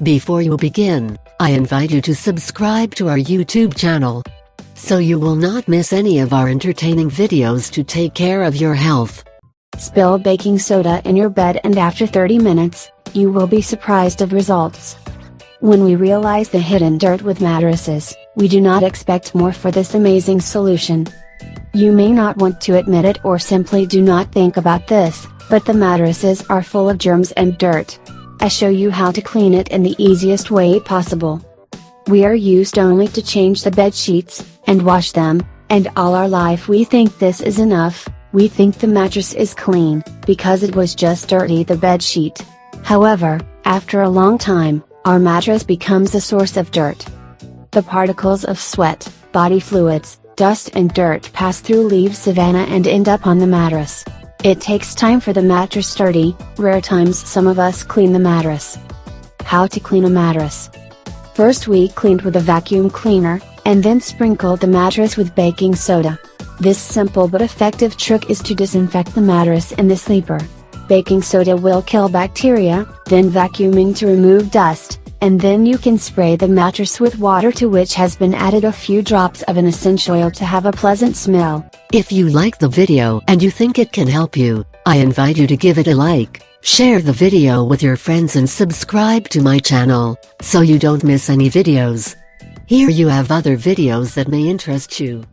Before you begin, I invite you to subscribe to our YouTube channel, so you will not miss any of our entertaining videos to take care of your health. Spill baking soda in your bed and after 30 minutes, you will be surprised of results. When we realize the hidden dirt with mattresses, we do not expect more for this amazing solution. You may not want to admit it or simply do not think about this, but the mattresses are full of germs and dirt. I show you how to clean it in the easiest way possible. We are used only to change the bed sheets, and wash them, and all our life we think this is enough. We think the mattress is clean, because it was just dirty the bed sheet. However, after a long time, our mattress becomes a source of dirt. The particles of sweat, body fluids, dust and dirt pass through leave savanna and end up on the mattress. It takes time for the mattress sturdy, rare times some of us clean the mattress. How to clean a mattress. First we cleaned with a vacuum cleaner, and then sprinkled the mattress with baking soda. This simple but effective trick is to disinfect the mattress in the sleeper. Baking soda will kill bacteria, then vacuuming to remove dust, and then you can spray the mattress with water to which has been added a few drops of an essential oil to have a pleasant smell. If you like the video and you think it can help you, I invite you to give it a like, share the video with your friends and subscribe to my channel, so you don't miss any videos. Here you have other videos that may interest you.